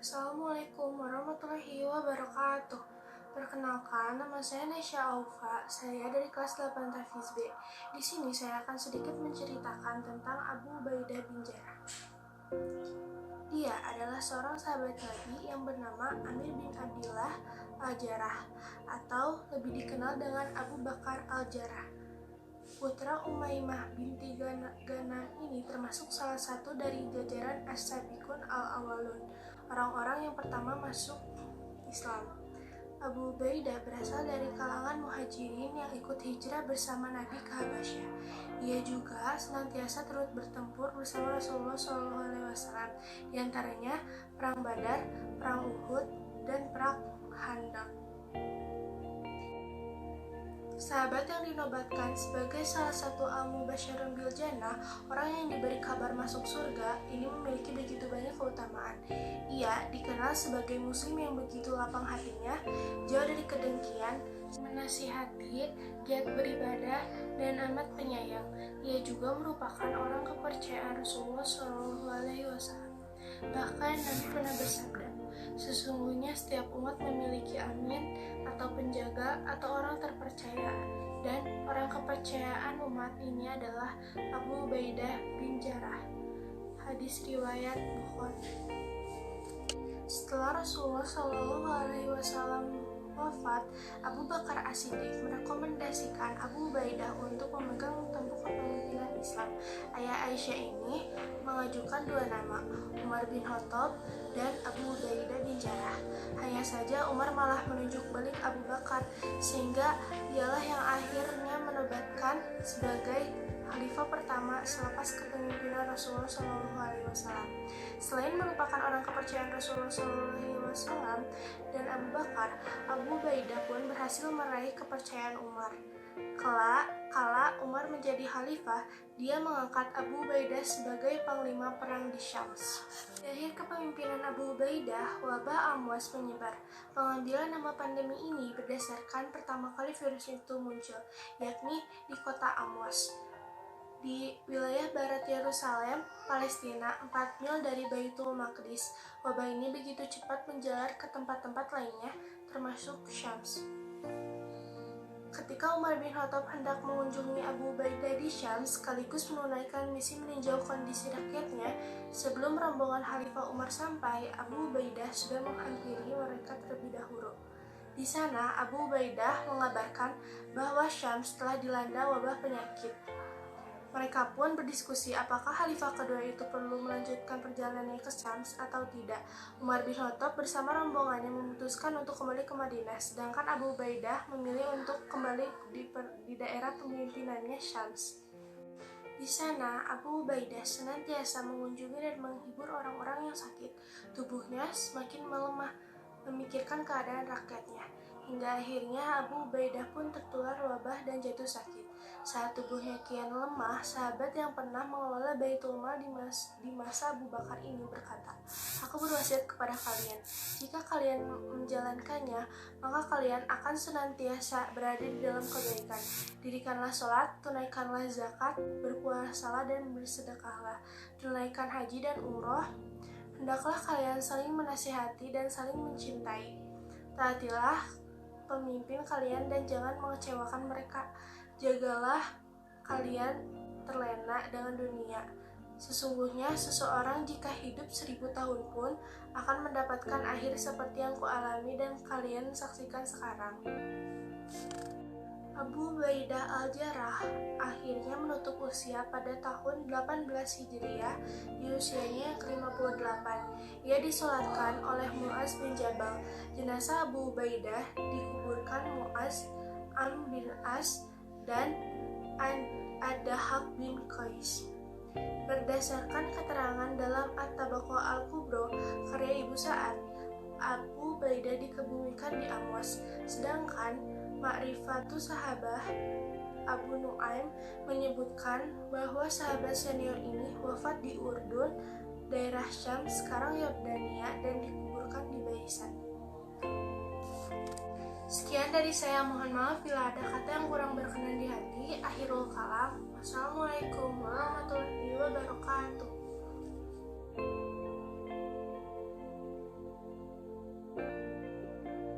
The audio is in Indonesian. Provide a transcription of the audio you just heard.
Assalamualaikum warahmatullahi wabarakatuh. Perkenalkan, nama saya Nesya Aufa. Saya dari kelas 8 Tahfiz B. Di sini saya akan sedikit menceritakan tentang Abu Ubaidah bin Jarrah. Dia adalah seorang sahabat Nabi yang bernama Amir bin Abdillah Al-Jarrah atau lebih dikenal dengan Abu Bakar Al-Jarrah. Putra Umaymah binti Ghanam ini termasuk salah satu dari jajaran As-Sabiqun Al-Awwalun, orang-orang yang pertama masuk Islam. Abu Ubaidah berasal dari kalangan muhajirin yang ikut hijrah bersama Nabi ke Habasyah. Ia juga senantiasa turut bertempur bersama Rasulullah SAW, diantaranya Perang Badar, Perang Uhud, dan Perang Khandaq. Sahabat yang dinobatkan sebagai salah satu al-mubasysyirun bil jannah, orang yang diberi kabar masuk surga, ini memiliki begitu banyak keutamaan. Ia dikenal sebagai muslim yang begitu lapang hatinya, jauh dari kedengkian, menasihati, giat beribadah, dan amat penyayang. Ia juga merupakan orang kepercayaan Rasulullah SAW. Bahkan Nabi pernah bersabda, sesungguhnya setiap umat memiliki amin atau penjaga atau orang terpercaya, dan orang kepercayaan umat ini adalah Abu Ubaidah bin Jarrah. Hadis riwayat Bukhari. Setelah Rasulullah SAW wafat, Abu Bakar As-Siddiq merekomendasikan Abu Ubaidah untuk memegang tampuk kepemimpinan Islam. Ayah Aisyah ini mengajukan dua nama, Umar bin Khattab dan Abu Ubaidah bin Jarrah. Hanya saja Umar malah menunjuk balik Abu Bakar, sehingga dialah yang akhirnya menobatkan sebagai khalifah pertama selepas kepemimpinan Rasulullah SAW. Selain merupakan orang kepercayaan Rasulullah SAW dan Abu Bakar, Abu Ubaidah pun berhasil meraih kepercayaan Umar. Kala Umar menjadi khalifah, dia mengangkat Abu Ubaidah sebagai panglima perang di Syams. Di akhir kepemimpinan Abu Ubaidah, wabah Amwas menyebar. Pengambilan nama pandemi ini berdasarkan pertama kali virus itu muncul, yakni di kota Amwas, di wilayah barat Yerusalem, Palestina, 4 mil dari Baitul Maqdis. Wabah ini begitu cepat menjalar ke tempat-tempat lainnya, termasuk Syams. Ketika Umar bin Khattab hendak mengunjungi Abu Ubaidah di Syams sekaligus menunaikan misi meninjau kondisi rakyatnya, sebelum rombongan Khalifah Umar sampai, Abu Ubaidah sudah menghampiri mereka terlebih dahulu. Di sana, Abu Ubaidah mengabarkan bahwa Syams telah dilanda wabah penyakit. Mereka pun berdiskusi apakah khalifah kedua itu perlu melanjutkan perjalanannya ke Syams atau tidak. Umar bin Khattab bersama rombongannya memutuskan untuk kembali ke Madinah, sedangkan Abu Ubaidah memilih untuk kembali di daerah pemimpinannya Syams. Di sana, Abu Ubaidah senantiasa mengunjungi dan menghibur orang-orang yang sakit. Tubuhnya semakin melemah, memikirkan keadaan rakyatnya. Hingga akhirnya Abu Ubaidah pun tertular wabah dan jatuh sakit. Saat tubuhnya kian lemah, sahabat yang pernah mengelola Baitul Mal di masa Abu Bakar ini berkata, "Aku berwasiat kepada kalian, jika kalian menjalankannya, maka kalian akan senantiasa berada di dalam kebaikan. Dirikanlah sholat, tunaikanlah zakat, berpuasalah dan bersedekahlah, tunaikan haji dan umroh. Hendaklah kalian saling menasihati dan saling mencintai. Taatilah pemimpin kalian dan jangan mengecewakan mereka. Jagalah kalian terlena dengan dunia. Sesungguhnya seseorang jika hidup 1000 tahun pun akan mendapatkan akhir seperti yang kualami dan kalian saksikan sekarang." Abu Ubaidah Al-Jarrah akhirnya menutup usia pada tahun 18 Hijriah di usianya yang ke-58. Ia disolatkan oleh Mu'az bin Jabal. Jenazah Abu Ubaidah dikuburkan Mu'az, Amr bin As, dan Ad-Dahhak bin Qais. Berdasarkan keterangan dalam At-Tabaqah Al-Kubro karya Ibu Sa'ad, Abu Ubaidah dikebumikan di Amwas, sedangkan Ma'rifatus Sahabah Abu Nu'aim menyebutkan bahwa sahabat senior ini wafat di Urdun, daerah Syam, sekarang Yordania, dan dikuburkan di Baisan. Sekian dari saya, mohon maaf bila ada kata yang kurang berkenan di hati. Akhirul kalam. Wassalamualaikum warahmatullahi wabarakatuh.